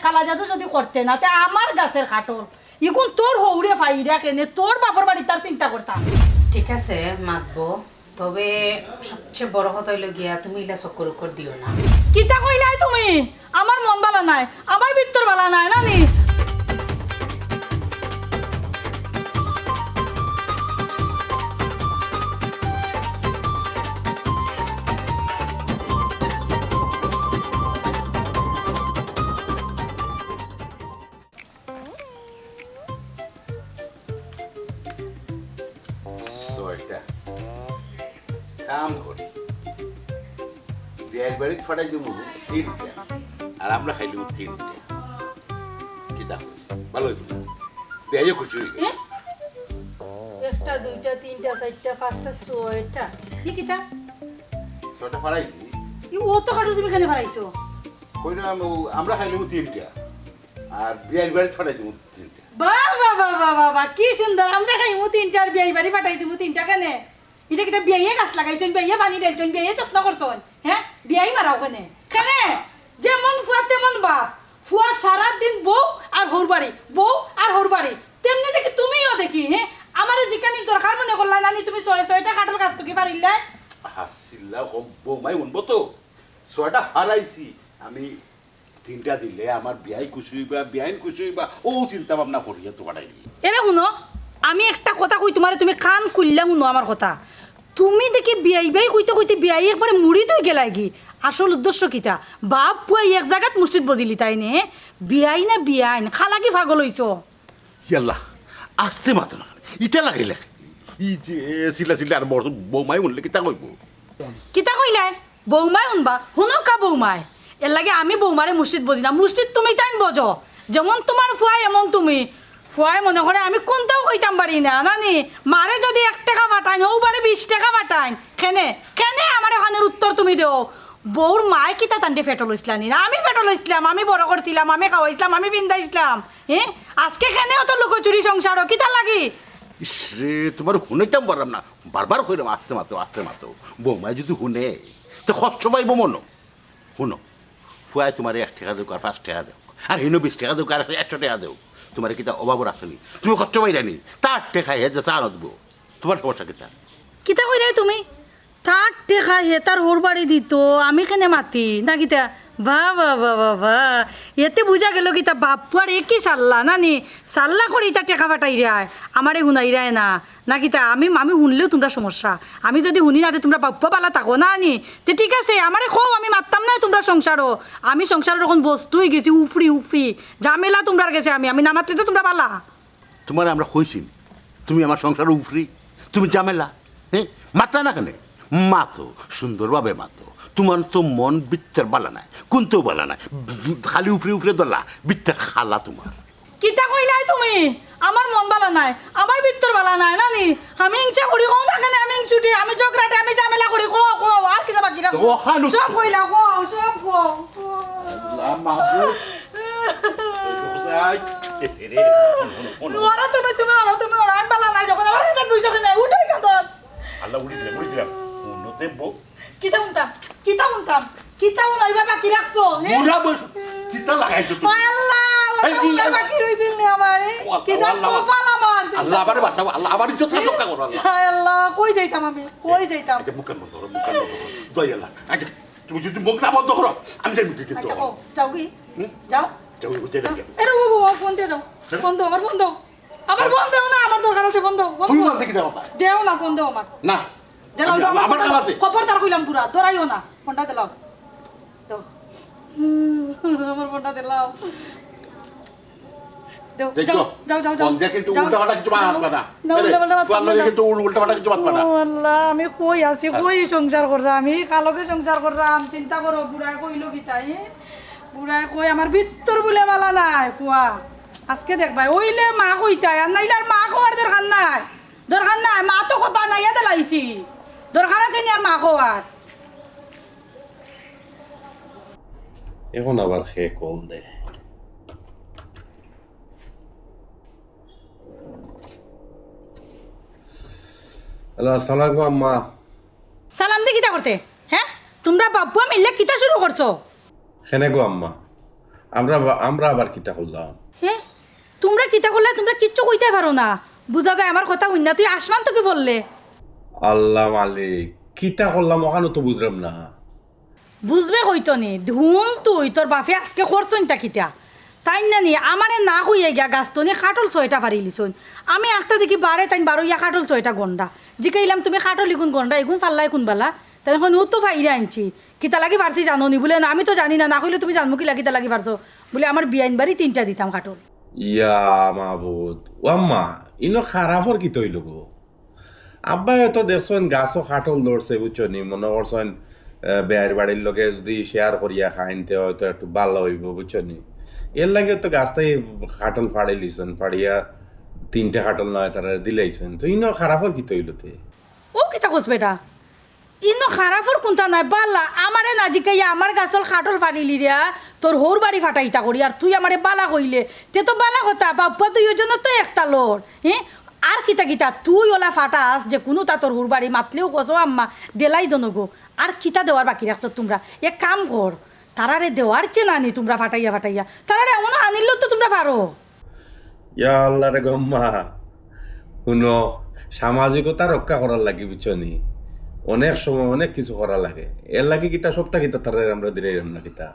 কালা জাদু যদি করতে না তে আমার গাছের কাটল এখন তোর হৌরে ফাইরা কেনে তোর বাপর বাড়ি তার চিন্তা করতাম। ঠিক আছে মাতবো, তবে সবচেয়ে বড় কথা হইল গিয়া তুমি ইলা চক্কর উপর দিও না। কিতা কইলাই তুমি? আমার মন বালা নাই, আমার ভিতর বালা নাই নানি। ছয়টা কাম করি বিয়ের বাড়ি ফাটাই দেবো তিনটা আর আমরা খাই দেবো তিনটা কি তা ভালো হইব বিয়ে খুশি হয়ে গেছে। একটা দুইটা তিনটা চারটা পাঁচটা ছয়টা কি কিতা? ছয়টা ফাটাইছি ও তো কাটু তুমি কেন ফারাইছো? কই না আমরা খাই দেবো তিনটা আর বিয়ের বাড়ি ফাটাই দেবো তিনটা। বাহ বাহ বাহ বাহ বাহ বাহ, কি সুন্দর! আমরা খাইমু তিনটা আর বিয়াই বাড়ি পাঠাই দিমু তিনটা কেনে? এটা কিতা বিয়াইয়ে গাছ লাগাইছেন, বিয়াইয়ে পানি ঢালছেন, বিয়াইয়ে যত্ন করছেন, হ্যাঁ? বিয়াই মারাও কেনে কেনে? যেমন ফুয়া তেমন বাপ। ফুয়া সারা দিন বউ আর হোর বাড়ি, বউ আর হোর বাড়ি। তেমনি দেখি তুমিও দেখি, হ্যাঁ? আমার জিকানি দরকার মনে করলা নানি তুমি ছয়টা কাটল গাছ তো কি পারিলে? হাসিল্লা বৌমাই উনবো তো ছয়টা হারাইছি আমি তিনটা দিলে আমার বিয়াই খুশি হইবা বিয়াইন খুশি হইবা ও চিন্তা ভাবনা করিয়া তো বাড়াই এরে শুনো, আমি একটা কথা কই তোমারে, তুমি কান খুললা শুনো আমার কথা। তুমি দেখি বিয়াই বাই কইতে কইতে বিয়াই একবারে মুড়ি তুই গেলাই কি? আসল উদ্দেশ্য কিতা? বাপ পুয়াই এক জায়গাত মসজিদ বজিলি তাই নে? বিয়াই না বিয়াইন খালা কি পাগল হইছ? ইয়াল্লা আসতে মাত্র না ইটা লাগাইলে ই যে সিলা আর বড় বৌমাই উনলে কিতা কইব কিতা কইলাই? বৌমাই শুনবা? শুনো কা বৌমাই? এর লাগে আমি বৌমারে মসজিদ বজি না, মসজিদ তুমি তাইন বজ। যেমন তোমার ফুয়াই এমন তুমি। ফুয়াই মনে করে আমি কোনটাও কইতাম পারি না নানি। মারে যদি 1 টাকা পাঠাইন ও বারে 20 টাকা পাঠাইন কেনে কেনে আমার এখানের উত্তর তুমি দেও। বউর মায় কিতা তান্ডে ফেটল হইছিলাম না? আমি ফেটল হইছিলাম, আমি বড় করছিলাম, আমি খাওয়াইছিলাম, আমি বিন্দাইছিলাম, হ্যাঁ? আজকে কেনে অত লুকোচুরি সংসার কিতা লাগি? ইসরে তোমার শুনাইতাম পারলাম না বারবার কইলাম আসতে মাত্র বৌমাই যদি শুনে তো কষ্ট পাইব মনো শুনো ফুয়াই তোমার 1 টাকা দেও আর 5 টাকা দেও আর হিনো 20 টাকা দেও আর 100 টাকা দেও তোমার কিতা অভাবর আসেনি তুমি কষ্ট পাইরানি তার টেকা হে যে চা নদবো তোমার সমস্যা কিতা কিতা কইরে তুমি? তার টেকা হে তার ওর বাড়ি দিত, আমি কেনে মাতি না কিতা? বা বা বা বা বা, এতে বুঝা গেল কিতা বাপুয়ার একই সাল্লা নানি সাল্লা করে ইতা টেকা পাঠাই রায় আমারে শুনাই রায় না কিতা? আমি শুনলেও তোমরা সমস্যা, আমি যদি শুনি না তোমরা বাপ্পা পালা থাকো না আনি তে ঠিক আছে আমারে খো আমি মারতাম না তোমরা সংসারও। আমি সংসারের এখন বস্তু হয়ে গেছি উফরি ঝামেলা তোমরার গেছে, আমি না মারতে তো তোমরা পালা। তোমার আমরা কইছি তুমি আমার সংসার উফরি তুমি ঝামেলা হ্যাঁ মাতা না কেন মাতো সুন্দরভাবে মাতো তোমার তো মন বিত্তের বালা নাই কোনতেও বালা নাই খালি উফরে দলা বিত্তের খালা তোমার কিতা কইলাই তুমি? আমার মন বালা নাই, আমার ভিতর বালা নাই নানি। আমি হিংসা করি কও না কেন? আমি হিংসুটি, আমি ঝগড়াটে, আমি ঝামেলা করি কও আর কিতা বাকি রাখো? সব কইলা কও, সব কও। ওরা তুমি আমি বালা নাই যখন আমার কাছে বুঝছো না উঠাই কাঁদ। আল্লাহ উড়িছিলাম উন্নতে বউ কিতা উনতাম ওইবা বাকি রাখছো? বুড়া বয়স চিতা লাগাইছো তুমি আল্লাহ ওটা বাকি রইছিল নি আমারে কিতা কপাল আমার। আল্লাহ আমারে বাঁচাও আল্লাহ আমার ইজ্জত রক্ষা করো আল্লাহ আল্লাহ কই যাইতাম আমি আচ্ছা মুখের বন্ধ করো দই আল্লাহ আচ্ছা তুমি যদি মুখ না বন্ধ করো আমি যাই মুখে কিন্তু আচ্ছা যাও কি যাও যাও বুঝে দেখো এরে বাবা ফোন দিয়ে যাও, ফোন দাও আমার ফোন দাও না, আমার দরকার আছে ফোন দাও তুমি বলতে কি দাও দেও না ফোন দাও আমার না দিলাও দাও আমার কাছে আছে খবর তার কইলাম পুরা ধরাইও না ফোনটা দিলাও দাও আমার ফোনটা দিলাও দাও দেখো যাও ফোন দিয়ে কিন্তু উল্টাপাল্টা কিছু মারবা না আল্লাহ কিন্তু উল্টাপাল্টা কিছু মারবা না আল্লাহ আমি কই আছি কই সংসার করলাম আমি কালকে সংসার করলাম চিন্তা করো বুড়ায় কইলো কি তাই বুড়ায় কই আমার ভিতর বলে বালা নাই ফুয়া আজকে দেখবা ওইলে মা কইতাই আর নাইলে আর মা কোয়ার দরকার নাই মা তো বানাইয়া দিলাইছি দরকার আছে নি আর মা কোয়ার এখন আবার খেয়ে কল দে হ্যালো আসসালামু আলাইকুম আম্মা সালাম দি কিতা করতে হ্যাঁ তোমরা বাবুয়া মিললে কিতা শুরু করছো হেনে গো আম্মা আমরা আবার কিতা করলাম? হে তোমরা কিতা করলে? তোমরা কিচ্ছু কইতে পারো না, বুঝা যায় আমার কথা হইনা। তুই আসমান তো কি বললে? আল্লাহ মালিক, কিতা করলাম ওখানে তো বুঝলাম না। বুঝবে কইতো নি ধুম তুই তোর বাপে আজকে করছন তা কিতা তাই না নি আমারে না হইয়া গিয়া গাছতনি খাটল 6টা পারি লিছন। আমি একটা দেখি বারে তাই 12 ইয়া খাটল 6টা গন্ডা জিকাইলাম তুমি খাটল ইগুন গন্ডা এগুন ফাল্লাই কোন বেলা তখন ও তো ফাইরে আনছি কিতা লাগি পারছি জানো নি বলে না আমি তো জানি না, না হইলে তুমি জানবো কি লাগিতা লাগি পারছো বলে আমার বিয়াইন বাড়ি 3টা দিতাম খাটল। ইয়া মাহবুদ, ও আম্মা ইনো খারাপর কি তৈল গো? আব্বা হয়তো দেখছেন গাছও খাটল ধরছে বুঝছো নি, মনে করছেন বেয়ার বাড়ির লোকে যদি শেয়ার করিয়া খাইনতে হয়তো একটু ভালো হইব বুঝছো নি। এর লাগে তো গাছটাই খাটল ফাড়ে লিছেন, ফাড়িয়া 3টে খাটল নয় তারা দিলাইছেন, তো ইনো খারাপর কি তৈলতে? ও কিতা কস বেটা ইনো খারাপর কোনটা নাই বালা আমারে না জিকাইয়া আমার গাছল খাটল ফাড়িলি রিয়া তোর হোর বাড়ি ফাটাইতা করি আর তুই আমারে বালা কইলে তে তো বালা কথা বাপ্পা তুই ওই জন্য তো একটা লোর হ্যাঁ। আর কিতা কিতা তুই ওলা ফাটাস যে কোনো তা তোর হোর বাড়ি মাতলেও কসো আম্মা দেলাই দনো গো। আর কিতা দেওয়ার বাকি রাখছো তোমরা? এক কাম কর তারারে দেওয়ার চেনানি তোমরা ফাটাইয়া ফাটাইয়া তারারে এমন আনিল তো তোমরা পারো। ইয়া আল্লাহ রে গম্মা, শুনো সামাজিকতা রক্ষা করার লাগে বুঝছো নি, অনেক সময় অনেক কিছু করা লাগে। এর লাগে কিতা সপ্তাহ কিতা তারা আমরা দিলাম না কিতা।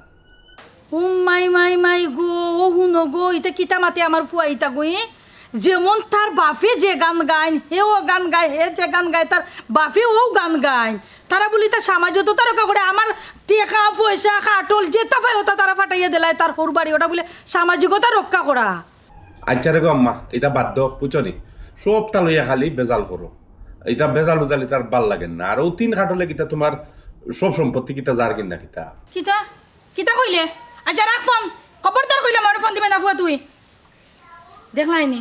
ও মাই মাই মাই গো ও হুনো গো এটা কিতা মাতে আমার ফুয়া ইতা গই যেমন তার বাপে যে গান গায় হেও গান গায়, হে যে গান গায় তার বাপে ও গান গায়। তারা বলি তার সামাজিকতা রক্ষা করে আমার টেকা পয়সা কাটল যেটা পায় ওটা তারা ফাটাইয়া দিলায় তার হোর বাড়ি ওটা বলে সামাজিকতা রক্ষা করা। আচ্ছা রে গম্মা এটা বাদ দাও বুঝছো নি, সবটা লইয়া খালি বেজাল করো, এটা বেজাল উজালি তার ভাল লাগে না। আর ও 3 খাটলে কিতা তোমার সব সম্পত্তি কিতা যার কিনা কিতা কিতা কিতা কইলে? আচ্ছা রাখ ফোন, খবরদার কইলে আমার ফোন দিবে না ফুয়া তুই। দেখলাইনি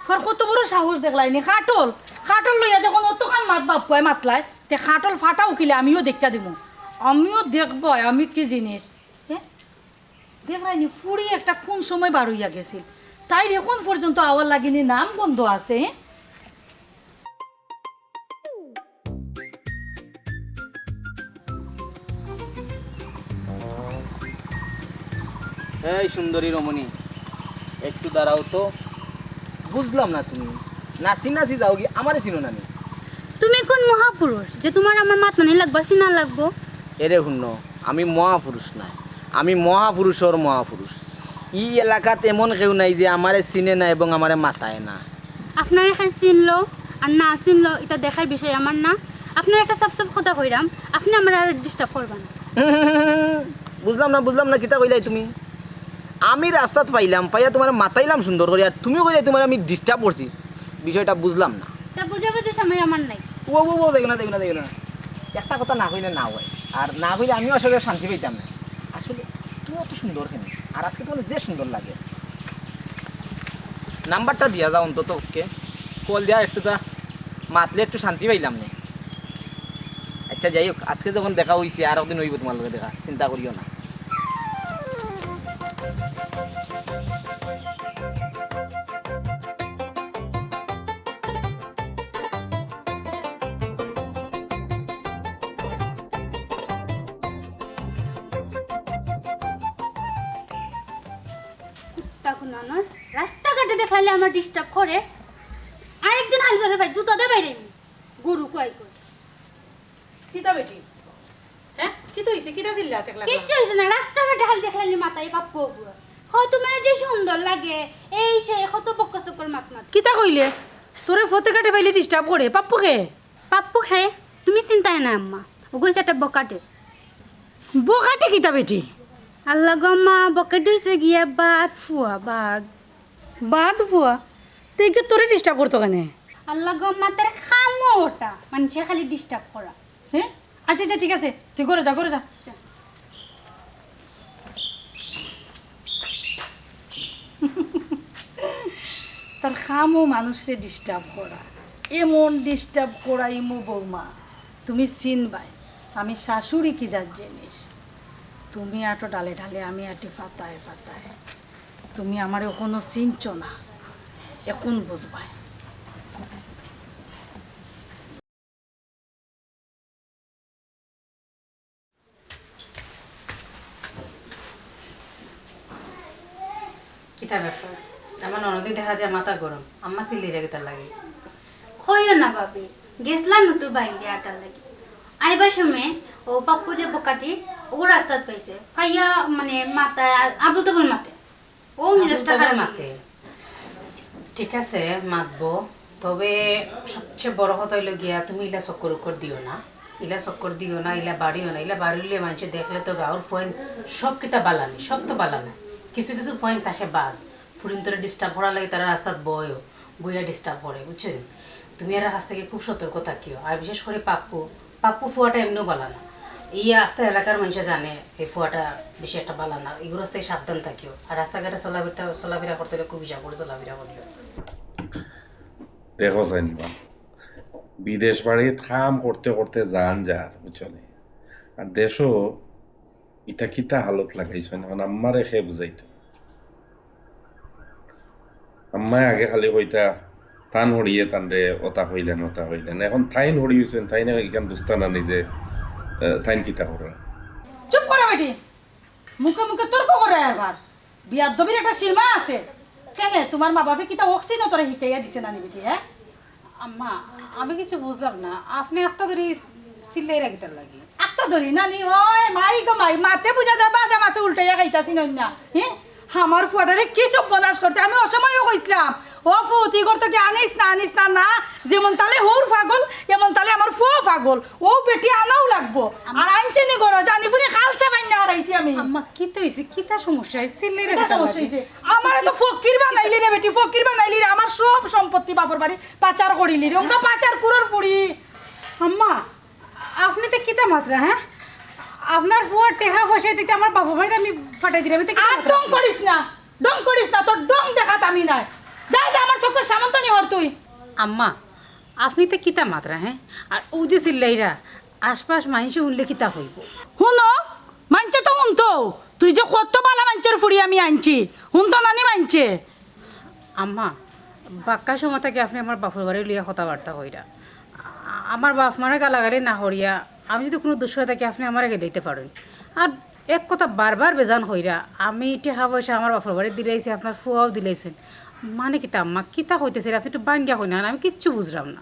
ফর কত বড় সাহস দেখলাইনি খাটল খাটল লইয়া যখন অতখান মাত বাপুয়ায় মাতলায় তে খাটল ফাটা উকিলে আমিও দেখতে দিব, আমিও দেখব আমি কি জিনিস। হ্যাঁ দেখলাইনি ফুড়ি একটা কোন সময় বার হইয়া গেছিল তাই এখন পর্যন্ত আওয়ার লাগিনি নাম বন্ধ আছে। এই সুন্দরী রমণী একটু দাঁড়াও তো, বুঝলাম না তুমি নাচি নাচি যাও কি আমারে চিনো নানি? তুমি কোন মহাপুরুষ যে তোমার আমার মাতমানি লাগবার সিনা লাগবো? এরে শুন, আমি মহাপুরুষ নাই, আমি মহাপুরুষর মহাপুরুষ। ই এলাকাত এমন কেউ নাই যে আমারে চিনে না এবং আমারে মাথায় না। আপনার এখানে চিনলো আর না চিনলো এটা দেখার বিষয় আমার না। আপনার একটা সাফ সাফ কথা কইরাম, আপনি আমার আর ডিস্টার্ব করবেন না। বুঝলাম না কিতা কইলাই তুমি? আমি রাস্তাত পাইলাম পাইয়া তোমার মাথাইলাম সুন্দর করে, আর তুমি কইলে তোমার আমি ডিস্টার্ব করছি, বিষয়টা বুঝলাম না। তা বুঝে বুঝে সময় আমার নাই। ও দেখো না একটা কথা না কইলে না হয়, আর না কইলে আমিও আসলে শান্তি পাইতাম না। আসলে তুমি অত সুন্দর কেন, আর আজকে তোমার যে সুন্দর লাগে। নাম্বারটা দিয়া যাও অন্তত, ওকে কল দেওয়া একটু তা মাতলে একটু শান্তি পাইলাম না। আচ্ছা যাই হোক, আজকে যখন দেখা হয়েছে আর একদিন হইব তোমার লগে দেখা, চিন্তা করিও না। তখন আমার রাস্তাঘাটে দেখাইলে আমার ডিস্টার্ব করে। আরেকদিন হালি ধরে ভাই জুতা দে বাইরে গরু কয় কয়। কিতা বেটি হ্যাঁ কিতা হইছে কিতা চিল্লা আছে একলা কিচ্ছু হয়েছে না, রাস্তাঘাটে হালি দেখাইলে মাথায় পাপ করবো। হয়তো মানে যে সুন্দর লাগে এই সে কত বক্কর চক্কর মাত মাত। কিতা কইলে তোরে ফতে কাটে পাইলে ডিস্টার্ব করে পাপ্পুকে? পাপ্পু খায় তুমি চিন্তায় না আম্মা, ও কইছে একটা বকাটে। বোকাটে কিতা বেটি? আল্লাহ গম্মা বকেট হয়েছে গিয়া বাদ ফুয়া বাদ। বাদ ফুয়া তুই তোরে ডিস্টার্ব করতো কেন? আল্লাহ গম্মা তার খামো ওটা মানুষের খালি ডিস্টার্ব করা। হ্যাঁ আচ্ছা আচ্ছা ঠিক আছে তুই করে যা করে যা। তার খামো মানুষরে ডিস্টার্ব করা, এমন ডিস্টার্ব করা ইমো বৌমা তুমি চিনবাই আমি শাশুড়ি কি যার জিনিস। তুমি আটো ডালে ঢালে আমি আটি ফাতায় ফাতায়, তুমি আমার এখনো চিনছ না, এখন বুঝবাই। কিতা ব্যাপার আমার ননদি দেখা যায় মাথা গরম আম্মা চিল্লি যায় তার লাগে হইও না ভাবি গেছিলাম একটু বাইরে আটার লাগি আইবার সময় ও পাপ্পু যে বোকাটি ও রাস্তাত পাইছে ফাইয়া মানে মাথায় আবু তবুর মাতে ও নিজেরটা তোমার খারাপ মাকে ঠিক আছে মাতবো তবে সবচেয়ে বড় কথা হইলো গিয়া তুমি ইলা চক্কর উক্কর দিও না ইলা চক্কর দিও না ইলা বাড়িও না ইলা বাড়িলে মানুষে দেখলে তো গাঁর পয়েন্ট সব কিতা বালানি সব তো বালানা কিছু কিছু পয়েন্ট থাকে বাদ ফুরিন তোরে ডিস্টার্ব করার লাগে তারা রাস্তাত বয়ও বইয়া ডিস্টার্ব করে বুঝছেন তুমি আর কাছ থেকে খুব সতর্ক থাকিও আর বিশেষ করে পাপ্পু ফুয়াটা এমনিও বালানা এই আস্তে এলাকার মানুষে জানে এই ফুয়াটা বেশি একটা বালানা এগুলো থেকে সাবধান থাকিও আর রাস্তাঘাটে চলাফেরা করতে হলে খুব হিসাব করে চলাফেরা করিও দেখো জানবা বিদেশ বাড়ি কাম করতে করতে যান যার বুঝছনি আর দেশও ইটা কিতা হালত লাগাইছেন এখন আম্মারে সে বুঝাইতো আম্মায় আগে খালি কইতা টান হরিয়ে টানরে ওটা হইলেন এখন থাইন হরি হইছেন থাইন এখান বুঝতা না নিজে থাইন কিতা করে চুপ করে বেটি মুখে মুখে তর্ক করে একবার বিয়ার দবির একটা সীমা আছে কেন তোমার মা বাপে কিতা অক্সি না তোরা হিকাইয়া দিছে না বেটি হ্যাঁ আম্মা আমি কিছু বুঝলাম না আপনি একটা করে সিলাই রাখতে লাগি একটা ধরি নানি ওই মাই গো মাই মাতে বুঝা যায় বাজা মাছে উল্টাইয়া খাইতাছি না হ্যাঁ আমার ফুয়াটারে কি সব বনাস করতে আমি অসময়ও কইছিলাম ও ফুতি করতে কি আনিস না না যেমন তালে হোর পাগল এমন তালে আমার ফুয়া পাগল ও বেটি আনাও লাগবো আর আনছে নি গরো জানি ফুনি খালসা বাইনা হারাইছি আমি আম্মা কি তো হইছে কিতা সমস্যা হইছে সিলাই এটা রাখতে সমস্যা হইছে আমারে তো ফকির বানাইলি রে বেটি ফকির বানাইলি রে আমার সব সম্পত্তি বাপর বাড়ি পাচার করিলি রে ওটা পাচার কুরর পুরি আম্মা আপনি তো কিতা মাত্রা হ্যাঁ আপনার ফুয়ার টেহা ফসাই দিতে আমার বাবা বাড়িতে আমি ফাটাই দিলাম আমি তো আর ডং করিস না তোর ডং দেখাত আমি নাই যা যা আমার চোখের সামন্ত নি হর তুই আম্মা আপনি তো কিতা মাত্রা হ্যাঁ আর ও যে সিল্লাইরা আশপাশ মানুষে উনলে কিতা হইব হুনো মানছে তো হুনতো তুই যে কত বালা মানছের ফুড়ি আমি আনছি হুনতো নানি মানছে আম্মা বাক্কা সময় থেকে আপনি আমার বাপর বাড়ি লিয়া কথাবার্তা হইরা আমার বাপ মারা গালাগালি না হরিয়া আমি যদি কোনো দুঃখ থাকি আপনি আমার আগে লইতে পারেন আর এক কথা বারবার বেজান হইরা আমি টেকা পয়সা আমার বাপর বাড়ি দিলাইছি আপনার ফুয়াও দিলাইছেন মানে কিতা আম্মা কিতা হইতেছে আপনি একটু বাঙ্গিয়া হই না আমি কিচ্ছু বুঝলাম না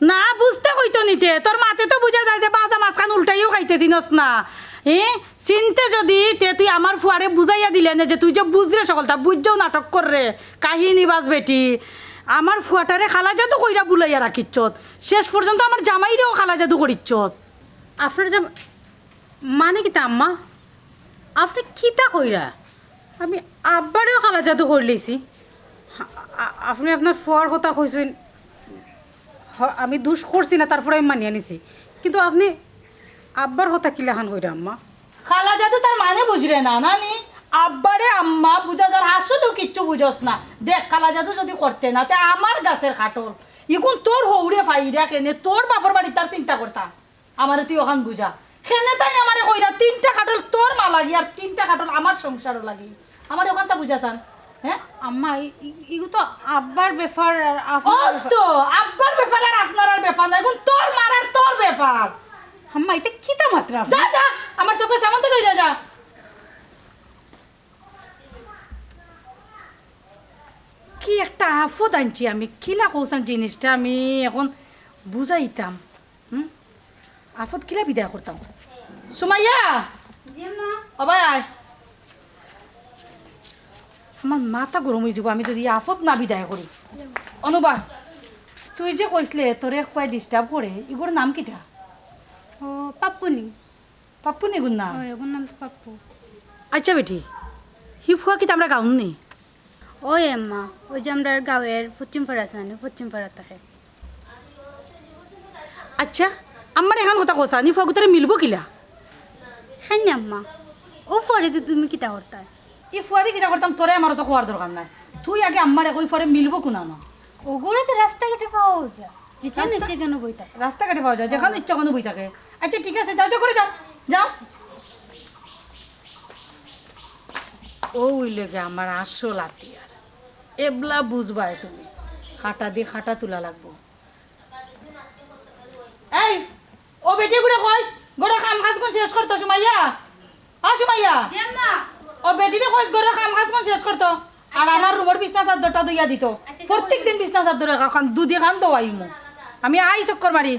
না বুঝতে কইতো নিতে তোর মাতে তো বুঝা যায় যে বাজা মাছখান উল্টাইও খাইতেছিনস না চিনতে যদি তে তুই আমার ফুয়ারে বুঝাইয়া দিলে না যে তুই যে বুঝরে সকলটা বুঝছেও নাটক কররে কাহিনী বাজ বেটি আমার ফুয়াটারে খালা জাদু কইরা বুলাইয়া রাখিচ্ছত শেষ পর্যন্ত আমার জামাইরেও খালা জাদু করিচ্ছত আপনার যা মানে কিতা আম্মা আপনি কিতা কইরা আমি আব্বারেও খালা জাদু করে লইছি আপনি আপনার ফুয়ার কথা কইছেন আমি দুষ করছি না তারপরে আমি মানিয়ে নিছি কিন্তু আপনি আব্বার হতা কিলাখান কইরা আম্মা খালা জাদু তার মানে বুঝরে না নানি আব্বারে আম্মা বুঝা যার আসলেও কিচ্ছু বুঝস না দেখ খালা জাদু যদি করতে না তে আমার গাছের খাটল এখন তোর হৌরে ফাইরা কেনে তোর বাপর বাড়ি তার চিন্তা করতা আমারে তুই ওখান বুঝা কেনে তাই আমারে কইরা 3টা খাটল তোর মা লাগি আর 3টা খাটল আমার সংসারও লাগি আমার ওখানটা বুঝাছান হ্যাঁ আম্মা এগুলো তো আব্বার ব্যাপার আর ও আপনার তো আব্বার ব্যাপার আর আপনার আর ব্যাপার না এখন তোর মার আর তোর ব্যাপার আম্মা এটা কিতা মাত্রা আপনি? যা যা আমার চোখের সামনে থেকে যা কি একটা আফত আনছি আমি কিলা কৌসান জিনিসটা আমি এখন বুঝাইতাম আফত কিলা বিদায় করতাম সুমাইয়া যে মা ও ভাই আয় আমার মাথা গরম হয়ে যাব আমি যদি আফত না বিদায় করি অনুবা তুই যে কইসলে তোর এক পায়ে ডিস্টার্ব করে এগুলোর নাম কি দেয়া ও পাপ্পুনি পাপ্পু নেগুন না ও এগুর নাম তো পাপ্পু আচ্ছা বেটি হি ফুয়া কি আমরা গাউন নি ওই আম্মা ওই যে আমরা গাঁয়ের পশ্চিম পাড়া আছে না পশ্চিম পাড়া থাকে আচ্ছা আমার এখন কথা কোসা নি ফুয়া গুতারে মিলবো কিলা হ্যাঁ না আম্মা ও পরে তো তুমি কিতা করতা ই ফুয়াদি কিটা করতাম তোরে আমারও তো খোয়ার দরকার নাই তুই আগে আমার কই পরে মিলবো কোনা না ওগুলো তো রাস্তাঘাটে পাওয়া যায় যেখানে ইচ্ছে কেন বই থাকে রাস্তাঘাটে পাওয়া যায় যেখানে ইচ্ছা কোনো বই থাকে আচ্ছা ঠিক আছে যাও যাও করে যাও যাও ও উইলে গে আমার আসল আতিয়ার এবলা বুঝবাই তুমি খাটা দিয়ে খাটা তোলা লাগবো এই ও বেটি গুড়ে কইস গড়ে কাম কাজ কোন শেষ করতো সুমাইয়া সুমাইয়া যে আম্মা ও বেটিরে কইস গড়ে কাম কাজ কোন শেষ করতো আর আমার রুমের বিছনা চাদরটা দইয়া দিত প্রত্যেক দিন বিছনা চাদর দুধে খান দোয়াইমু আমি আই চক্কর মারি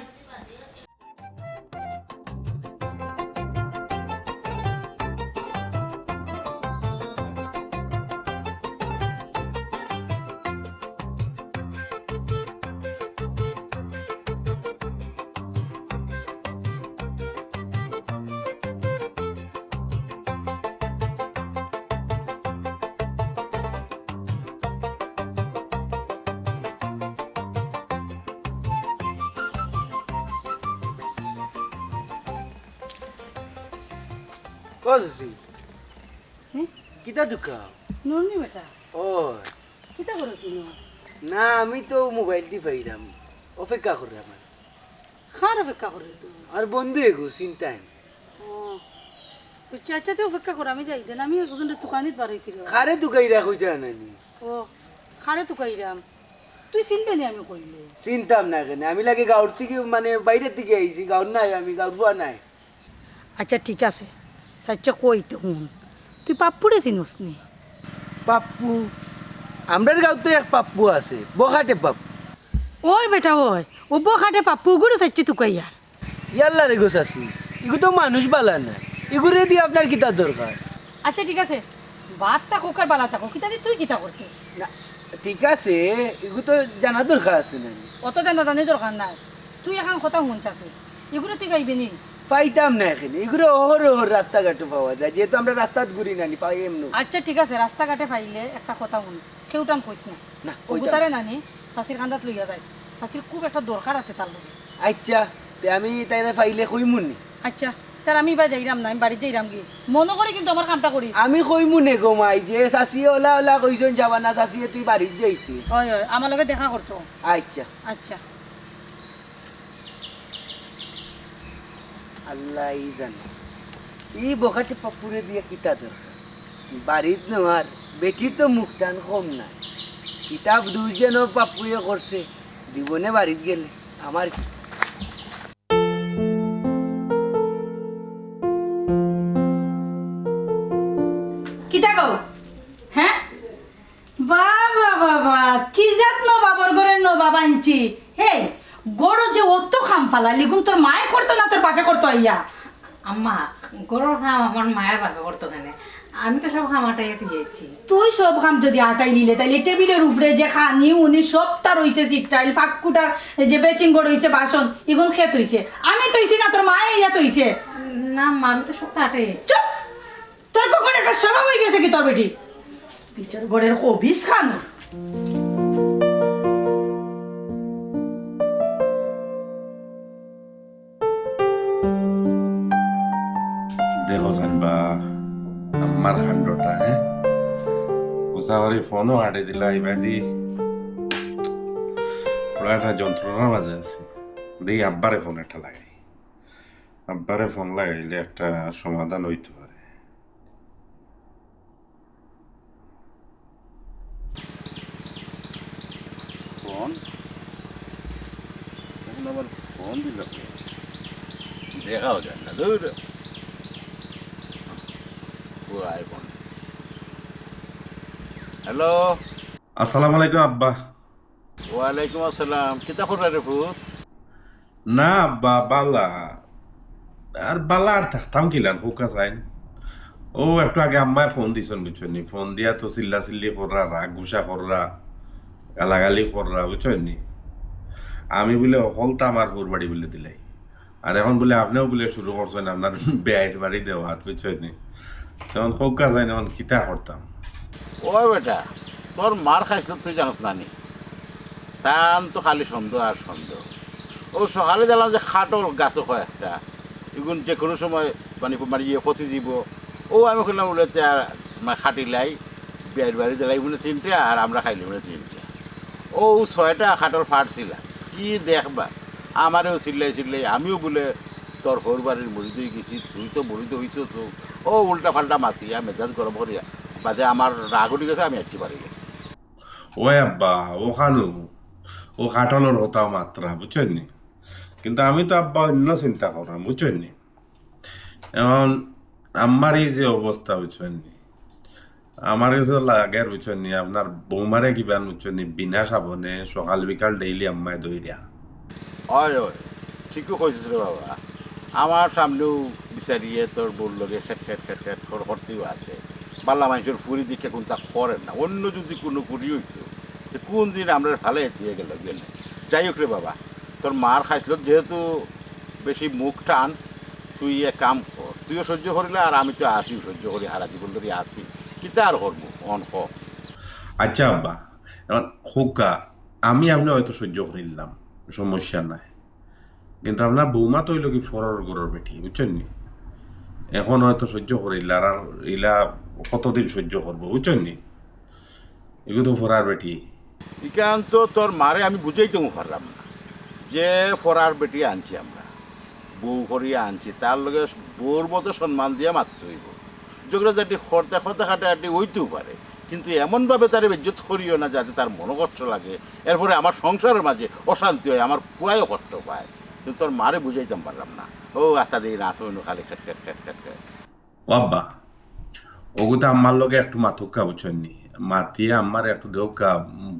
কসি কিতা দুকা নুরনি বেটা ও কিতা করছিস না আমি তো মোবাইল দি পাইলাম অপেক্ষা করে আমার খার অপেক্ষা করে তো আর বন্ধু এগো চিন্তাই চাচাতে অপেক্ষা করে আমি যাই দেন আমি এখন দোকানিত বাড়াইছিল খারে দুকাই রাখো জানানি ও খারে তো কইরাম তুই চিনবে নি আমি কইলে চিন্তাম না কেন আমি লাগে গাঁর থেকে মানে বাইরের দিকে আইছি গাঁর নাই আমি গাঁর ফুয়া নাই আচ্ছা ঠিক আছে সাচ্চা কইতে হুন তুই পাপ্পুরে চিনস নি পাপ্পু আমরার গাঁও তো এক পাপ্পু আছে বখাটে পাপ্পু ওই বেটা ওই ও বখাটে পাপ্পু গুলো চাচ্ছি তুই কইয়ার ইয়াল্লা রে গোস আছি এগু তো মানুষ বালা না এগুলো দিয়ে আপনার কিতা দরকার আচ্ছা ঠিক আছে ভাত থাকো আর বালা থাকো কিতা দিয়ে তুই কিতা করতে না ঠিক আছে এগু তো জানা দরকার আছে না অত জানা জানি দরকার নাই তুই এখন কথা শুনছাস এগুলো তুই পাইবি নি পাইতাম না এখানে এগুলো অহর রাস্তাঘাটে পাওয়া যায় যেহেতু আমরা রাস্তাত ঘুরি না পাই এমন আচ্ছা ঠিক আছে রাস্তাঘাটে পাইলে একটা কথা শুন কেউটান কইস না না, ও কইতাম। গুতারে নানি শাশির কান্দাত লইয়া যাইস শাশির খুব একটা দরকার আছে তার লগে আচ্ছা তে আমি তাইলে পাইলে কইমুনি আচ্ছা তার আমি বা যাইরাম না আমি বাড়িতে যাইরাম কি মনে করে কিন্তু আমার কামটা করিস আমি কইমুনে গো মাই যে চাষি ওলা ওলা কইজন যাবা না চাষি তুই বাড়ির যাইতে হয় হয় আমার লগে দেখা করতো আচ্ছা আচ্ছা আল্লাহ জানে এই বখাটে পাপুরে দিয়ে কিতা দরকার বাড়িত নেওয়ার বেটির তো মুখ টান কম নাই কিতাব দুইজন পাপুয়ে করছে দিবনে বাড়িত গেলে আমার কি কিতা গো হ্যাঁ বাবা বাবা কি জাত ন বাবার ঘরে ন বাবা আনছি হে গরু যে অত খাম ফালা লিগুন তোর মায়ে করতো না তোর বাপে করতো আইয়া আম্মা গরুর খাম আমার মায়ের বাপে করতো কেনে আমি তো সব খামাটাই দিয়েছি তুই সব খাম যদি আটাই নিলে তাইলে টেবিলের উপরে যে খানি উনি সব তার হইছে চিকটাইল ফাঁকুটার যে বেচিং গড় হইছে বাসন এগুলো খেত হইছে আমি তৈছি না তোর মায়ে ইয়া তৈছে না মা আমি তো সব আটাই চুপ তোর কখন একটা স্বভাব হয়ে গেছে কি তোর বেটি পিছর গড়ের কবিস খানা দেখো জানবা আমার খান্ডটা হ্যাঁ উষাবারি ফোনও হাঁটে দিলা ইবাদি ওরা একটা যন্ত্রণার মাঝে আছে দেখি আব্বারে ফোন একটা লাগাই আব্বারে ফোন লাগাইলে একটা সমাধান হইতে পারে ফোন এখন আবার ফোন দিল দেখাও যায় না দূর ফোন হ্যালো আসসালামু আলাইকুম আব্বা ওয়ালাইকুম আসসালাম কিতা কররা রে ফুত না আব্বা বালা আর বালা আর থাকতাম কিলান হুকা চাইন ও একটু আগে আম্মায় ফোন দিছেন বুঝছেন ফোন দিয়া তো চিল্লা চিল্লি কররা রাগ গুসা কররা গালাগালি কররা বুঝছেন আমি বলে অকলতা আমার হুর বাড়ি বলে দিলাই আর এখন বলে আপনিও বলে শুরু করছেন আপনার বেয়ের বাড়ি দেওয়া হাত বুঝছেন তখন হুকা চাইন এখন খিতা করতাম ও বেটা তোর মার খাইছিল তুই জানাস নানি তান তো খালি সন্দেহ আর সন্দেহ ও সকালে দেখলাম যে খাটল গাছও হয় একটা এগুন যে কোনো সময় মানে ইয়ে ফসি যাব ও আমি শুনলাম বলে মানে খাটিলাই বিয়ের বাড়ি দিলাই মনে তিনটে আর আমরা খাইলি মনে তিনটে ও 6টা খাটল ফাটছিল কি দেখবা আমারও চিল্লাই আমিও বলে তোর হোর বাড়ির মরিতে গেছি তুই তো মরিতে হয়েছ ও উল্টা ফাল্টা মাতিয়া মেজাজ গরম করিয়া বাদে আমার রাগ উঠে গেছে আমি আসছি পারি ও আব্বা ওখানো ও কাটলের হতাও মাত্রা বুঝছেন কিন্তু আমি তো আব্বা অন্য চিন্তা করলাম বুঝছেন এখন আমার এই যে অবস্থা বুঝছেন আমার কাছে লাগের বুঝছেন নি আপনার বৌমারে কিবান বুঝছেন নি বিনা সাবনে সকাল বিকাল ডেইলি আম্মায় দইরা। হয় হয় ঠিকই কইছিস রে বাবা, আমার সামনেও বিচারিয়ে তোর বলল লগে খেট খেট খেট খেট করতেও আছে। বাল্লা মানুষের ফুরি দিকে কোনটা করেন না, অন্য যদি কোনো ফুরি হইতো তো কোন দিন আমরা ভালো দিয়ে গেল গেলে। যাই হোক রে বাবা, তোর মার খাইছিল যেহেতু বেশি মুখ টান, তুই এক কাম কর, তুইও সহ্য করিলে আর আমি তো আসিও সহ্য করি, হারা জীবন ধরে আসি কিতা আর করবো অন ক। আচ্ছা আব্বা, এখন হোকা আমি আপনি হয়তো সহ্য করিলাম, সমস্যা নাই, কিন্তু আপনার বৌমা তো হইল কি ফরর গরর বেটি বুঝছেন নি, এখন হয়তো সহ্য করিল আর ইলা কতদিন সহ্য করবো বুঝছেন নি, এগুলো তো ফরার বেটি। ইকান তো তোর মারে আমি বুঝাইতে পারলাম না যে ফরার বেটি আনছি আমরা, বউ করিয়া আনছি, তার লগে বউর মতো সম্মান দিয়ে মারতে হইব। যেগুলো যাটি খরতে খরতে খাটাটি হইতেও পারে, কিন্তু এমনভাবে তার ইজ্জত করিও না যাতে তার মনোকষ্ট লাগে, এরপরে আমার সংসারের মাঝে অশান্তি হয়, আমার ফুয়াইও কষ্ট পায়। কিন্তু তোর মারে বুঝাইতাম পারলাম না, ও আস্তা দিয়ে না আসো খালি খেট খেট খেট খেট খেট। ও আব্বা, ওগুতো আম্মার লগে একটু মাথুকা বুঝছেন নি, মাতিয়ে আম্মার একটু দেউকা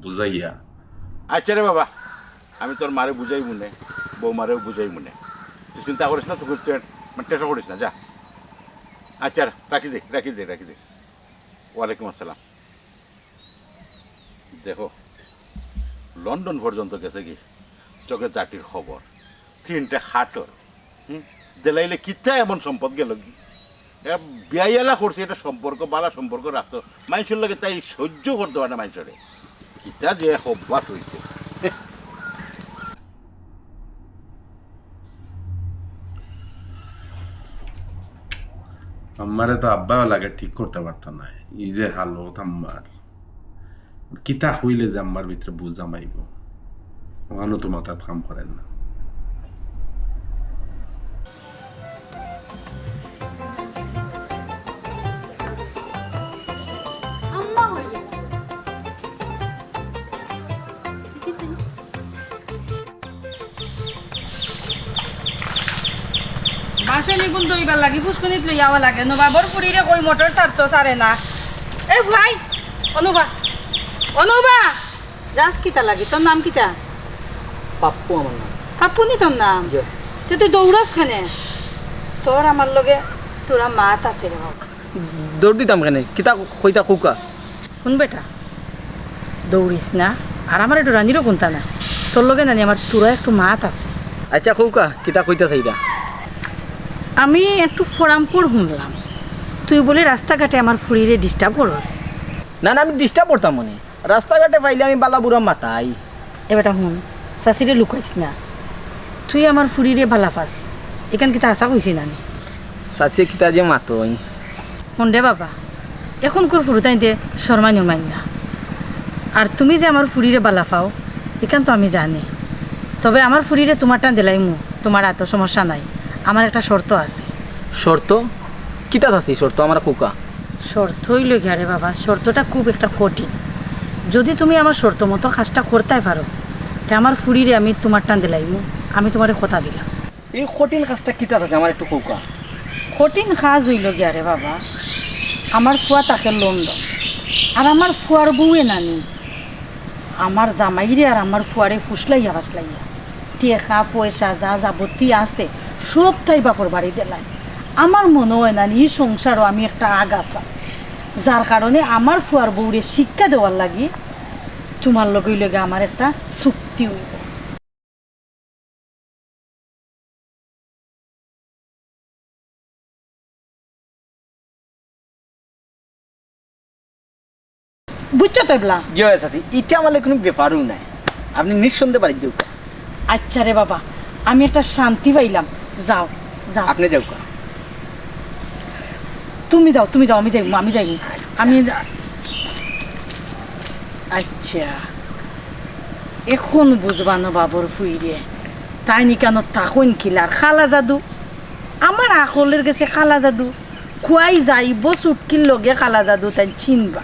বুঝাইয়া। আচ্ছা রে বাবা, আমি তোর মারে বুঝাই মনে, বউ মারেও বুঝাই মনে, তুই চিন্তা করিস না, তুই মানে টেনশন করিস না, যা। আচ্ছা রাখি দে রাখি দে রাখি দে। ওয়ালাইকুম আসসালাম। দেখো লন্ডন পর্যন্ত গেছে কি চোখে চাটির খবর, 3টে খাটর, জেলাইলে কিতা এমন সম্পদ গেল কি, বিয়াইলা করছে, এটা সম্পর্ক বালা সম্পর্ক রাখতো, মানুষের লাগে তাই সহ্য করতে পারে না মানুষরে, কিতা যে অভ্যাস হয়েছে। আম্মারে তো আব্বাও লাগে ঠিক করতে পারতো না, এই যে হালো আম্মার কিতা হইলে যে আম্মার ভিতরে বুঝা মাইব, ওখানে তো মাথাত কাম করেন না। আম্মা হয়ে গেল। দেখিছেন? বাসনি গুণ দইবার লাগি ফুসকুনিত লই যাওয়া লাগে, নবাবর পুরীরে কই মোটর ছাড়তো সারে না। এ ভাই অনুবা, অনুবা যাস কিতা লাগি, তোর নাম কিতা? পাপ্পু আমার নাম। পাপ্পু নি তোর নাম? জি। তুই দৌড়াস খানে, তোর আমার লগে তোরা মাত আছে রে বাবা। দৌড় দিতাম কেন, কিতা কইতা কুকা। শুন বেটা, দৌড়িস না, আর আমার একটু রানিরও কোনটা না, তোর লগে নানি আমার তোরা একটু মাত আছে। আচ্ছা কুকা কিতা কইতা চাইরা। আমি একটু ফোরামপুর শুনলাম, তুই বলে রাস্তাঘাটে আমার ফুরিরে ডিস্টার্ব করস। না না, আমি ডিস্টার্ব করতাম মনে, রাস্তাঘাটে পাইলে আমি বালা বুড়া মাতাই। এবারটা শুন, শাশিরে লুকাইস না, তুই আমার ফুরিরে ভালা পাস, এখান কিতা আশা কইছি নানি। সাসে কিতা যে মাতই। শুন রে বাবা, এখন কর ফুরুতাইতে শর্মাই নমাইন না, আর তুমি যে আমার ফুরিরে বালা পাও এখান তো আমি জানি, তবে আমার ফুরিরে তোমারটা দিলাইমু, তোমার এত সমস্যা নাই, আমার একটা শর্ত আছে। শর্ত কিতা আছে শর্ত আমার কুকা। শর্ত হইল গিয়া রে বাবা, শর্তটা খুব একটা কঠিন, যদি তুমি আমার শর্ত মতো কাজটা করতে পারো তা আমার ফুরিরে আমি তোমার টান দিলাইমু, আমি তোমার কথা দিলাম। এই কঠিন কাজটা কিতা আছে আমার একটু কুকা। কঠিন কাজ হইল গিয়া রে বাবা, আমার ফুয়া তাকে লন্ডন, আর আমার ফুয়ার বউয়ে নানি আমার জামাইরে আর আমার ফুয়ারে ফুসলাইয়া বাসলাইয়া টেকা পয়সা যা যাবতী আছে সব তাই বাপর বাড়ি দিলাই। আমার মনে হয় না এই সংসারও আমি একটা আগাছা, যার কারণে আমার ফুয়ার বউরে শিক্ষা দেওয়ার লাগি তোমার লগে লগে আমার একটা চুক্তি হইব। বুঝছো তো এগুলা? জয় সাথী, এটা আমার কোনো ব্যাপারও নাই, আপনি নিঃসন্দেহে বাড়ি যাও। আচ্ছা রে বাবা, আমি একটা শান্তি পাইলাম, যাও যাও আপনি যাও। তুমি যাও, তুমি যাও, আমি যাইব, আমি যাইব, আমি। আচ্ছা এখন বুঝবানো বাবর ফুইরে, তাই নি কেন তখন কিলার খালা জাদু, আমার আকলের গেছে খালা জাদু, খুয়াই যাইব চুটকির লগে খালা জাদু তাই চিনবা।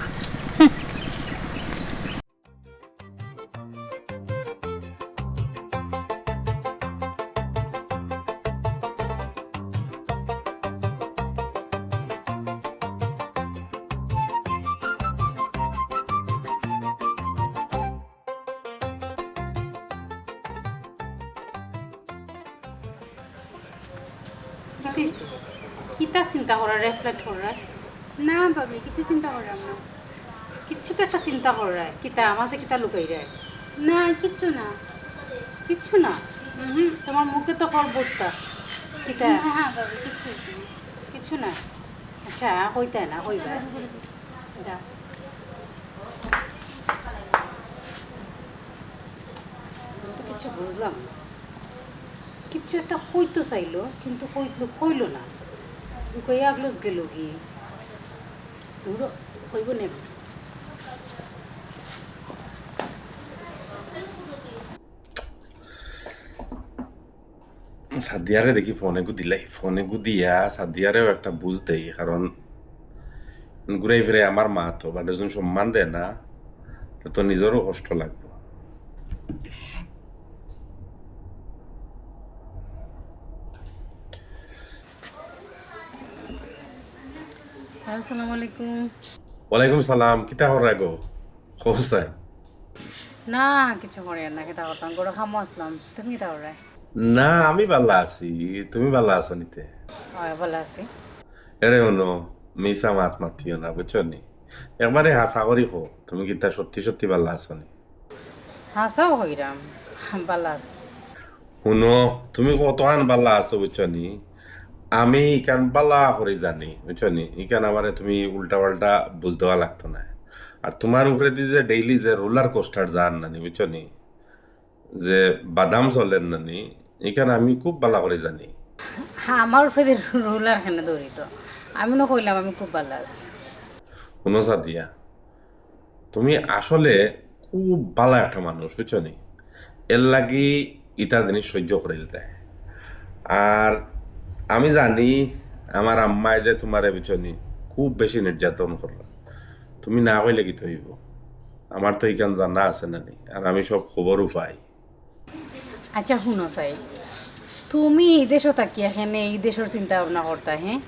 কিতেছে কিতা চিন্তা করার রেফ্লেক্ট করার না ভাবি কিছু চিন্তা করলাম না। কিচ্ছু তো একটা চিন্তা করার কিতা আমাছে কিতা লুকাই রে না কিচ্ছু না। কিচ্ছু না তোমার মুখে তো কর বলতা কিতা হ্যাঁ ভাবি কিচ্ছু না। কিছু না আচ্ছা কইতা না কইবা যা তো কিছু বুঝলাম না কিছু একটা কইতো চাইলো কিন্তু কইলো না কই আগলোস গেল কি দূর কইব নেব সাদিয়ারে দেখি ফোনে গু দিলাই ফোনে গু দিয়া সাদিয়ারেও একটা বুঝ দেই কারণ ঘুরাই ফিরে আমার মা তো বাদের যখন সম্মান দেয় না তো নিজেরও কষ্ট লাগবে। আসসালামু আলাইকুম ওয়ালাইকুম সালাম কিতা হরা গো খোসাই না কিছু করে না কিতা করতাম গরো খামো আসলাম তুমি কিতা করে না আমি ভালো আছি তুমি ভালো আছো নিতে হয় ভালো আছি এরে হনো মিসা মাত মাতিও না বুঝছো নি একবারে হাসা করি খো তুমি কিতা সত্যি সত্যি ভালো আছো নি হাসাও হইরাম ভালো আছি শুনো তুমি কতখান ভালো আছো বুঝছো নি আমি ইকান বালা করে জানি বুঝছো নি ইকান আমারে তুমি উল্টা পাল্টা বুঝ দেওয়া লাগতো না আর তোমার উপরে দিয়ে যে ডেইলি যে রোলার কোস্টার যান নানি বুঝছো নি যে বাদাম চলেন নানি এখানে আমি খুব ভালো করে জানি। হ্যাঁ আমার ফের রোলার খানে দৌড়ি তো আমি না কইলাম আমি খুব ভালো আছি শুনো সাদিয়া তুমি আসলে খুব ভালো একটা মানুষ বুঝছো নি এর লাগি ইটা জিনিস সহ্য করে দেয় আর আমি জানি আমার আম্মায় যে তোমারে বুঝছো নি খুব বেশি নির্যাতন করলো তুমি না কইলে কি হইব আমার তো এখান জানা আছে নানি আর আমি সব খবরও পাই। আচ্ছা শুনো চাই তুমি এই দেশও থাকি এখানে এই দেশের চিন্তা ভাবনা করতা হ্যাঁ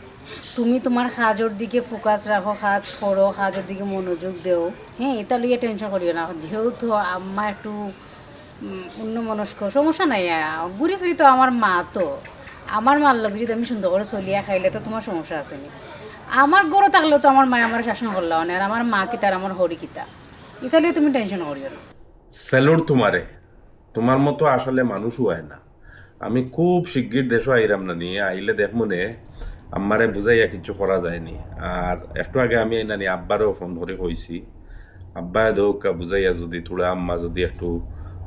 তুমি তোমার কাজের দিকে ফোকাস রাখো কাজ করো কাজের দিকে মনোযোগ দেও হ্যাঁ এটা লইয়া টেনশন করিও না যেহেতু আম্মা একটু অন্যমনস্ক সমস্যা নাই ঘুরে ফিরি তো আমার মা তো আমার মার লগে যদি আমি সুন্দর করে চলিয়া খাইলে তো তোমার সমস্যা আছে নি আমার গরো থাকলেও তো আমার মা আমার শাসন করলো না আর আমার মা কিতা আর আমার হরি কিতা এটা লইয়া তুমি টেনশন করিও না স্যালুট তোমারে তোমার মতো আসলে মানুষও হয় না আমি খুব শিগগির দেশও আইরাম না নিয়ে আইলে দেখ মনে আম্মারে বুঝাইয়া কিছু করা যায়নি আর একটু আগে আমি নানি আব্বারও ফোন করে কইছি আব্বা দৌকা বুঝাইয়া যদি তোরা আম্মা যদি একটু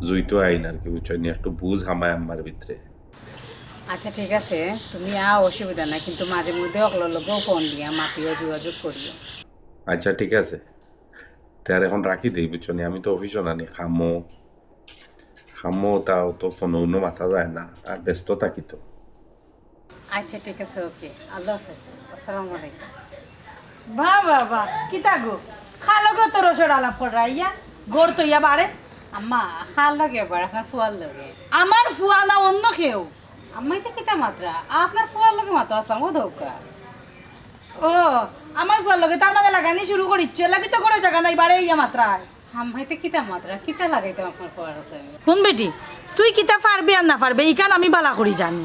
জুইতো আইন আর কি বুঝছো নি একটু বুঝ হামায় আম্মার ভিতরে। আচ্ছা ঠিক আছে তুমি অসুবিধা নাই কিন্তু মাঝে মধ্যে অকলের লগেও ফোন দিয়া মাতিও যোগাযোগ করিও আচ্ছা ঠিক আছে তার এখন রাখি দিই বুঝছো নি আমি তো অফিসও নানি খামো তাও তো ফোন অন্য মাথা যায় না আর ব্যস্ত থাকি তো। আচ্ছা ঠিক আছে ওকে আল্লাহ হাফেজ আসসালামু আলাইকুম বাবা কিতা গো খালো গো তোর ওসর আলাপ করা ইয়া গোর তো ইয়া বারে আম্মা খাল লাগে এবার আপনার ফুয়ার লগে আমার ফুয়া না অন্য কেউ আম্মাই তো কিতা মাত্রা আপনার ফুয়ার লগে মাতো আসলাম ও ধোকা ও আমার ফুয়ার লগে তার মানে লাগানি শুরু করিচ্ছে লাগি তো করে জায়গা নাই বারে ইয়া মাত্রায় আম্মাই তো কিতা মাত্রা কিতা লাগাইতাম আপনার ফুয়ার আছে শুন বেটি তুই কিতা পারবি আর না পারবে ইকান আমি বালা করি জানি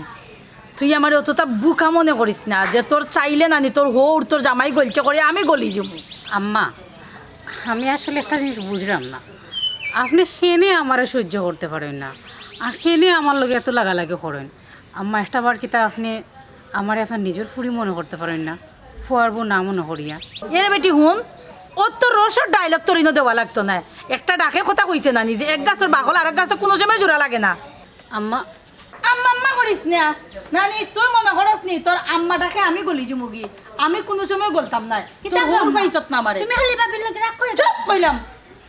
তুই আমার অতটা বুকা মনে করিস না যে তোর চাইলে নানি তোর হৌর তোর জামাই গলছে করে আমি গলি যাবো আম্মা আমি আসলে একটা জিনিস বুঝলাম না আপনি খেনে আমারে সহ্য করতে পারেন না আর খেনে আমার লগে এত লাগালাগি করেন আম্মা একটা বার কিতা আপনি আমার আপনার নিজের ফুরি মনে করতে পারেন না ফুয়ারবো না মনে করিয়া এরে বেটি হুন ওর তো রসর ডায়লগ তোর ইনো দেওয়া লাগতো না একটা ডাকে কথা কইছে নানি যে এক গাছের বাকল আর এক গাছের কোনো সময় জোড়া লাগে না আম্মা আম্মা আম্মা করিস না নানি তুই মনে করস নি তোর আম্মাটাকে আমি গলি জুমুগি আমি কোনো সময় গলতাম না তোর হৌর পাইছত না আমারে তুমি খালি ভাবির লাগে রাগ করে চুপ কইলাম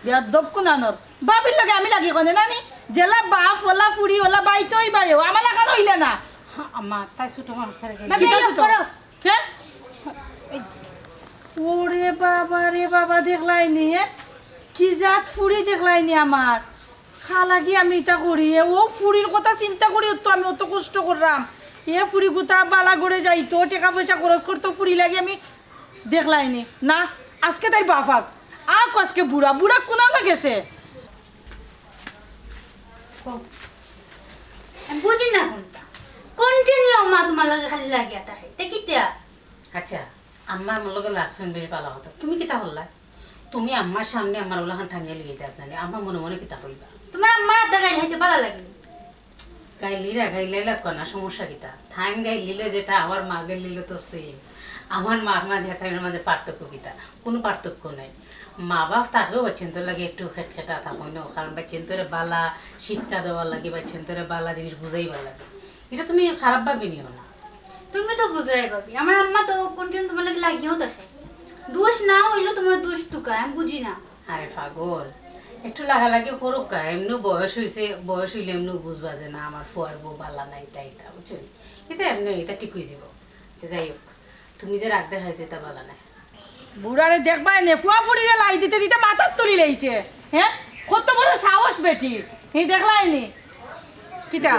বেয়াদব কুনানোর বাবির লগে আমি লাগি কোনে নানি জেলা বাপ ওলা ফুড়ি ওলা বাইতই বাইও আমার লাগা হইলে না আম্মা তাই ছোটো মানুষ থাকে ভাবি কিতা আইও ছোট? করো কে ওরে বাবা রে বাবা দেখলাই নি কি জাত ফুড়ি দেখলাই নি আমার খালাগি আমি এটা করি ও ফুড়ির কথা চিন্তা করি তো আমি অত কষ্ট করলাম এ ফুড়ি গুতা বালা করে যাইতো টাকা পয়সা খরচ করতো ফুড়ি লাগি আমি দেখলাই নি না আজকে তাই বাপাক আজকে বুড়া বুড়া কোনা গেছে আমি বুঝি না কোনটা কন্টিনিউ মা তোমার লাগে খালি লাগিয়া থাকে তে কিতা আচ্ছা আম্মা আমার লগে লাগছেন বেশ ভালো কথা তুমি কিতা হল্লা তুমি আম্মার সামনে আমার ওলাখান টাঙিয়ে লিয়ে যাস না আমার মনে মনে কিতা হইবা তোমার আম্মার হাতে গাইলে হাইতে ভালো লাগে গাইলিরা গাইলে কনা সমস্যা কিতা থাইন গাইলিলে যেটা আমার মা গাইলিলে তো সেম আমার মার মাঝে থাইনের মাঝে পার্থক্য কিতা কোনো পার্থক্য নাই মা বাপ থাকেও বাচ্চেন তোর লাগে একটু খেটখেটা থাকুন না কারণ বাচ্চেন তোরে বালা শিক্ষা দেওয়ার লাগে বাচ্চেন তোরে বালা জিনিস বুঝাইবার লাগে এটা তুমি খারাপ ভাবে নিও না তুমি তো বুঝরাই পাবি আমার আম্মা তো কন্টিনিউ তোমার লাগে লাগিয়েও থাকে দোষ না হইলো তোমার দোষ টুকা আমি বুঝি না আরে পাগল একটু লাগালাগি করুক কা এমনি বয়স হইছে বয়স হইলে এমনি বুঝবা যে না আমার ফুয়ার বউ বালা নাই তাইটা বুঝছো এটা এমনি এটা ঠিক হয়ে যাব তো যাই হোক তুমি যে রাগ দেখাইছো এটা বালা নাই বুড়ারে দেখবাই নে ফুয়া ফুড়িরে লাই দিতে দিতে মাথার তুলি লাইছে হ্যাঁ কত বড় সাহস বেটি এই দেখলাই নি কিতা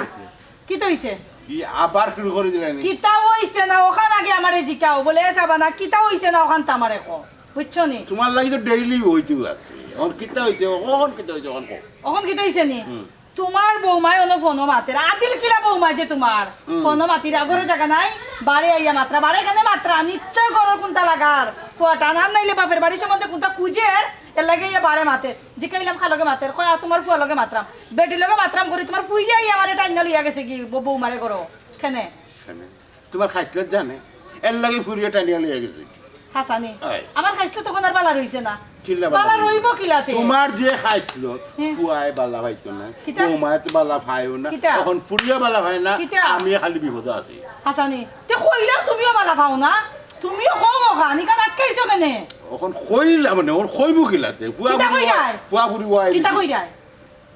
কিতা হইছে কি আবার শুরু করে দিলেন কিতা হইছে না ওখান আগে আমারে জিকাও বলে যাবা না কিতা হইছে না ওখান তামারে কো বুঝছো নি তোমার লাগি তো ডেইলি হইতেও আছে এখন কিতা হইছে এখন কিতা হইছে এখন কও। ওখান কিতা হইছে নি তোমার বৌমায় ono ফোনো মাতের আদিল কিলা বৌমা যে তোমার ফোনো মাতির আগরে জায়গা নাই বাড়ি আইয়া মাত্রা বাড়ি এখানে মাত্রা নিশ্চয় গরর কোনটা লাগার ফুয়াটা নাম নাইলে বাপের বাড়ির সম্বন্ধে কোনটা খুঁজের এর লাগে ইয়া বারে মাতে জিকাইলাম খালগে মাতের কয়া তোমার ফুয়া লগে মাত্রাম বেটির লগে মাত্রাম করি তোমার ফুইয়া ইয়া আমারে টাইনা লইয়া গেছে কি বৌমারে করো কেনে শোনে, তোমার খাইতে জানে এর লাগে ফুরিয়ে টানিয়া লিয়ে গেছে হাসানি আয়। আমার খাইতে তখন আর বালা রইছে না কিল্লা বালা রইব কিলাতে তোমার যে খাইছিল হ্যাঁ। ফুয়ায় বালা ভাইতো না কিতা? বৌমায় তো বালা ভাইও না কিতা? এখন ফুরিয়া বালা ভাই না কিতা? আমি খালি বিপদ আছি হাসানি তে কইলাম তুমিও বালা পাও না তুমিও কও খানি কান আটকাইছো কেনে এখন কইলা মানে ওর কইব কিলাতে ফুয়া কিতা ফুরি কইরাই? ফুয়া ফুরি ওয়াই কিতা কই যায়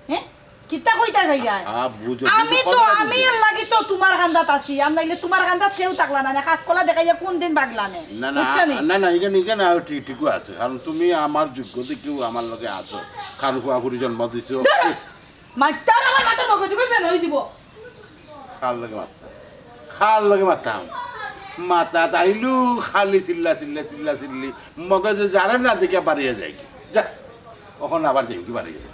হ্যাঁ কিতা কইতা যাই যায় বুঝো আমি তো আমি এর লাগি তো তোমার গান্দাত আছি আর নাইলে তোমার গান্দাত কেউ থাকলা না কাজ কলা দেখাইয়া কোন দিন বাগলা নে না না না না এখানে এখানে ঠিক ঠিকও আছে কারণ তুমি আমার যোগ্য কেউ আমার লগে আছো কারণ ফুয়া ফুরি জন্ম দিছো মাইটার আমার মাথা নগদ কই ফেন হই দিব খাল লগে মারতাম মাথা তাইলু খালি চিল্লি মগজে যারা না দেখে বাড়িয়ে যায় কি যা ওখন আবার যাই কি বাড়িয়ে যায়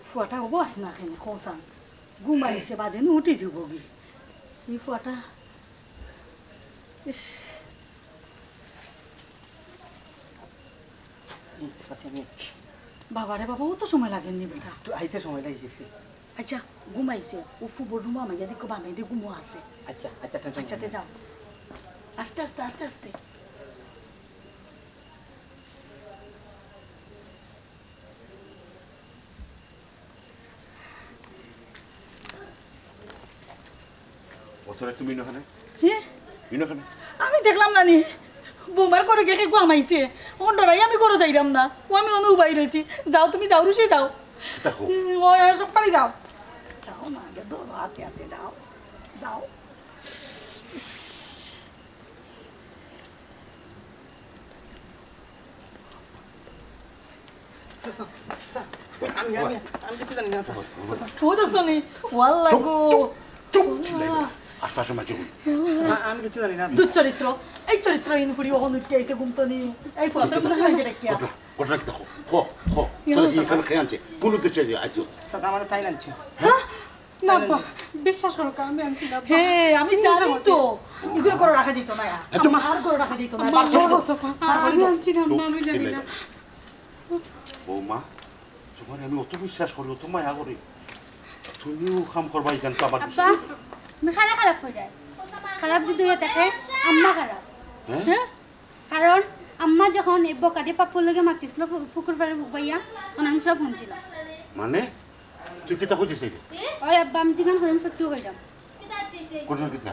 ফুয়াটা হবো না কেন কৌসান ঘুমাইছে বাদে নি উঠি যাব গি এই ফুয়াটা ইস বাবারে বাবা ও তো সময় লাগেনি বেটা একটু আইতে সময় লাগিয়েছে আচ্ছা ঘুমাইছে ও ফুবর রুমা আমাকে দেখো বানাই দিয়ে ঘুমো আছে আচ্ছা আচ্ছা আচ্ছা তে যাও আস্তে আস্তে আস্তে আস্তে ওতরে তুমি নখানে হ্যাঁ ইনখানে আমি দেখলাম না নি বোমার করে কে ঘুমাইছে ওন ডরাই আমি করে যাইলাম না ও আমি অনু বাই রয়েছি যাও তুমি যাও রুশে যাও দেখো ওই সব পারি যাও যাও না আগে ধরো হাতে হাতে যাও যাও ও দেখছো নি ওয়াল্লা গো চুপ আশপাশে মাঝে আমি কিছু জানি না দুচরিত্র এই চরিত্র ইনফুরি ওহন উঠে আইছে ঘুমতনি এই ফটো গুলো সাইজে রাখিয়া ওটা দেখো হো চলে কি এখানে খেয়ে আনছে কোনো কিছু আজ স্যার আমার তাই লাগছে না বিশ্বাস করো আমি আনছি না হে আমি জানি তো এগুলো করে রাখা দিত না আমার হার করে রাখা দিত না আমি আনছি না আমি জানি না বৌমা তোমার আমি অত বিশ্বাস করি অত মায়া করি তুমিও কাম করবা এখান তো আমার আব্বা মেখানে খারাপ হয়ে যায় খারাপ যদি হয়ে থাকে আম্মা খারাপ হ্যাঁ কারণ আম্মা যখন এই বকাটি পাপুর লগে মাতিছিল পুকুর পাড়ে বুবাইয়া তখন আমি সব শুনছিলাম মানে তুই কিতা কইছিস ওই আব্বা আমি যেখানে হলাম সত্যি হয়ে যাম কোন কিতা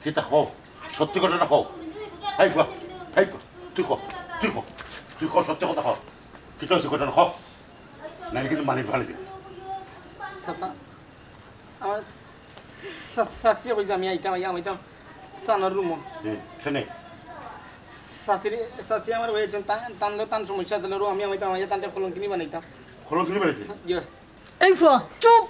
কিতা কও সত্যি ঘটনা কও এই তুই কও সত্যি কথা কও কিতা হচ্ছে ঘটনা কও নাকি কিন্তু মানি ভালো দিবি আমার সাসিয়া বলছে আমি আইতাম তানোর রুমো শুনে শাশি আমার হয়ে টানলে টান সমস্যা দিল আমি আমি টানতে ফলন কিনি বানাইতাম খোলো কিনে বেড়েছে এই ফ চুপ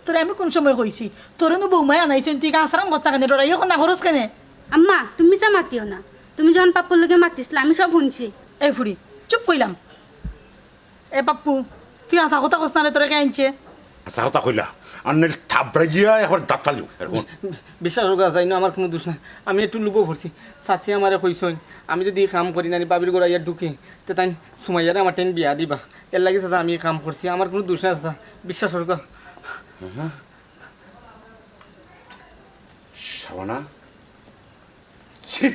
তোরে আমি কোন সময় কইছি তোরে নো বৌমাই আনাইছেন তুই কাঁচরাম বস্তা কেনে ডরাই এখন না খরচ কেনে আম্মা তুমি যা মাতিও না তুমি যখন পাপ্পুর লোকে মাতিছিল আমি সব শুনছি এই ফুড়ি চুপ কইলাম এ পাপ্পু তুই আসা কথা কস না রে তোরে কে আনছে আচ্ছা কথা কইলা আর নাহলে থাপড়া গিয়া এখন দাঁত ফালিও বিশ্বাস করা যায় না আমার কোনো দোষ নাই আমি একটু লুবো ভরছি চাচি আমারে কইসই আমি যদি কাম করি না বাবির গোড়া ইয়ার ঢুকে তো তাই সুমাইয়ারে আমার টেন বিয়া দিবা এর লাগে চাচা আমি কাম করছি আমার কোনো দোষ নাই চাচা বিশ্বাস করা শাবানা ছি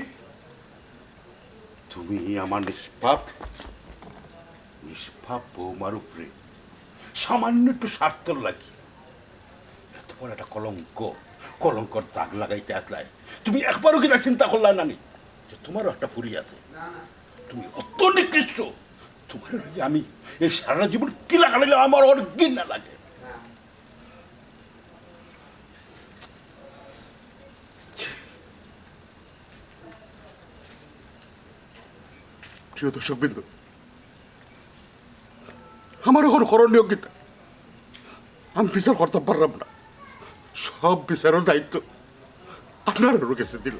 তুমি আমার নিষ্পাপ বৌমার উপরে সামান্য একটু স্বার্থর লাগি এত বড় একটা কলঙ্কর দাগ লাগাইতে আসলাই তুমি একবারও কি তা চিন্তা করলা না যে তোমারও একটা ফুরি আছে তুমি অত নিকৃষ্ট তোমার লাগে আমি এই সারা জীবন কি লাগালে আমার অনেক ঘৃণা লাগে প্রিয় দর্শক বিন্দু আমার এখন করণীয় গীতা আমি বিচার করতে পারলাম না সব বিচারের দায়িত্ব আপনার কাছে দিল